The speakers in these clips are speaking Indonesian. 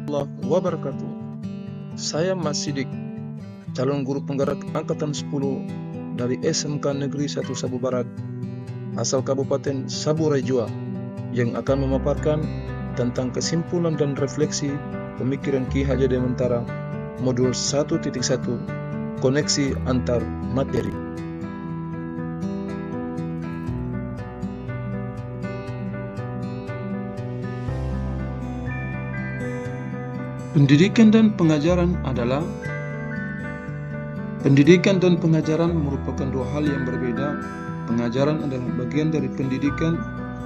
warahmatullahi wabarakatuh. Saya Mas Sidik, calon guru penggerak Angkatan 10 dari SMK Negeri 1 Sabu Barat, asal Kabupaten Saburai Jua, yang akan memaparkan tentang kesimpulan dan refleksi pemikiran Ki Hajar Dewantara Modul 1.1 Koneksi Antar Materi. Pendidikan dan pengajaran merupakan dua hal yang berbeda. Pengajaran adalah bagian dari pendidikan.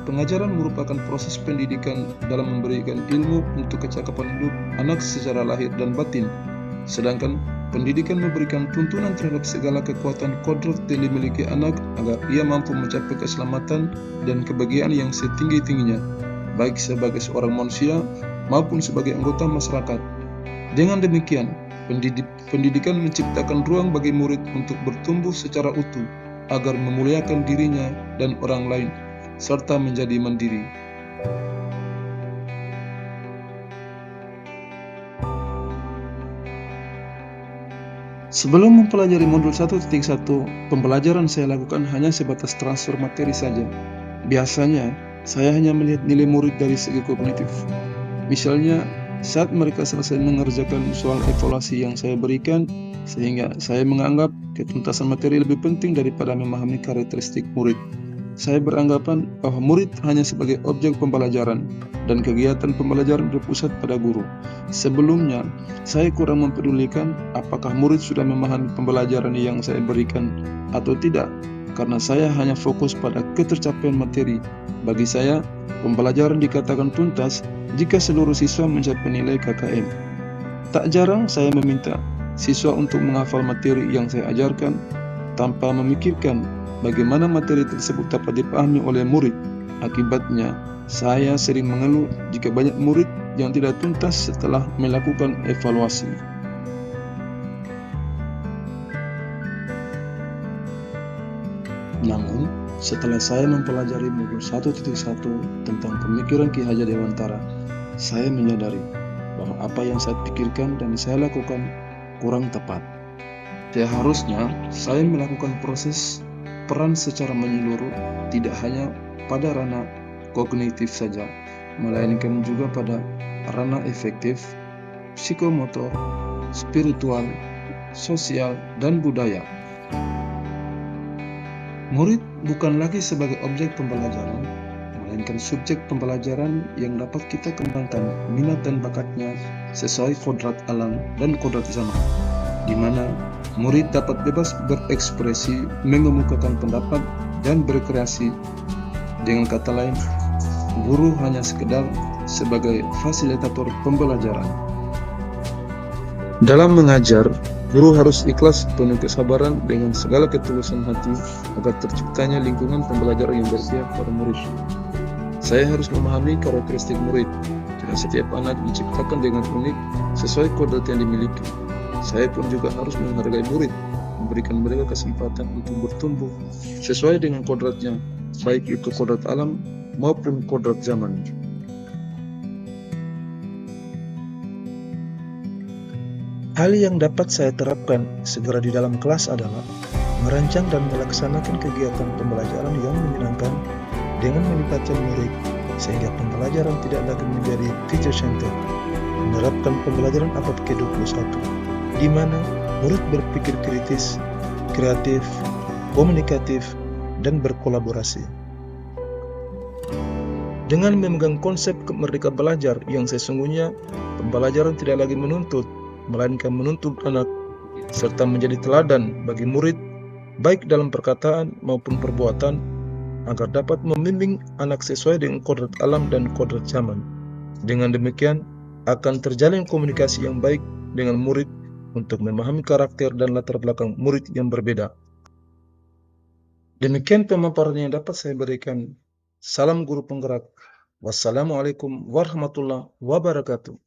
Pengajaran merupakan proses pendidikan dalam memberikan ilmu untuk kecakapan hidup anak secara lahir dan batin. Sedangkan pendidikan memberikan tuntunan terhadap segala kekuatan kodrat yang dimiliki anak agar ia mampu mencapai keselamatan dan kebahagiaan yang setinggi-tingginya, baik sebagai seorang manusia maupun sebagai anggota masyarakat. Dengan demikian, pendidikan menciptakan ruang bagi murid untuk bertumbuh secara utuh agar memuliakan dirinya dan orang lain, serta menjadi mandiri. Sebelum mempelajari modul 1.1, pembelajaran saya lakukan hanya sebatas transfer materi saja. Biasanya, saya hanya melihat nilai murid dari segi kognitif. Misalnya, saat mereka selesai mengerjakan soal evaluasi yang saya berikan, sehingga saya menganggap ketuntasan materi lebih penting daripada memahami karakteristik murid. Saya beranggapan bahwa murid hanya sebagai objek pembelajaran dan kegiatan pembelajaran berpusat pada guru. Sebelumnya, saya kurang mempedulikan apakah murid sudah memahami pembelajaran yang saya berikan atau tidak, karena saya hanya fokus pada ketercapaian materi. Bagi saya, pembelajaran dikatakan tuntas jika seluruh siswa mencapai nilai KKM. Tak jarang saya meminta siswa untuk menghafal materi yang saya ajarkan tanpa memikirkan bagaimana materi tersebut dapat dipahami oleh murid. Akibatnya, saya sering mengeluh jika banyak murid yang tidak tuntas setelah melakukan evaluasi. Namun, setelah saya mempelajari modul 1.1 tentang pemikiran Ki Hajar Dewantara, saya menyadari bahwa apa yang saya pikirkan dan saya lakukan kurang tepat. Seharusnya saya melakukan proses peran secara menyeluruh, tidak hanya pada ranah kognitif saja, melainkan juga pada ranah efektif, psikomotor, spiritual, sosial, dan budaya. Murid bukan lagi sebagai objek pembelajaran, melainkan subjek pembelajaran yang dapat kita kembangkan minat dan bakatnya sesuai kodrat alam dan kodrat zaman, di mana murid dapat bebas berekspresi, mengemukakan pendapat, dan berkreasi. Dengan kata lain, guru hanya sekedar sebagai fasilitator pembelajaran. Dalam mengajar, guru harus ikhlas, penuh kesabaran, dengan segala ketulusan hati agar terciptanya lingkungan pembelajaran yang berpihak pada murid. Saya harus memahami karakteristik murid. Tidak setiap anak diciptakan dengan unik sesuai kodrat yang dimiliki. Saya pun juga harus menghargai murid, memberikan mereka kesempatan untuk bertumbuh sesuai dengan kodratnya, baik itu kodrat alam maupun kodrat zaman. Hal yang dapat saya terapkan segera di dalam kelas adalah merancang dan melaksanakan kegiatan pembelajaran yang menyenangkan dengan melibatkan murid, sehingga pembelajaran tidak lagi menjadi teacher center. Menerapkan pembelajaran abad ke-21, di mana murid berpikir kritis, kreatif, komunikatif, dan berkolaborasi. Dengan memegang konsep merdeka belajar yang sesungguhnya, pembelajaran tidak lagi menuntut, melainkan menuntut anak, serta menjadi teladan bagi murid, baik dalam perkataan maupun perbuatan, agar dapat membimbing anak sesuai dengan kodrat alam dan kodrat zaman. Dengan demikian, akan terjalin komunikasi yang baik dengan murid untuk memahami karakter dan latar belakang murid yang berbeda. Demikian pemaparan yang dapat saya berikan. Salam guru penggerak. Wassalamualaikum warahmatullahi wabarakatuh.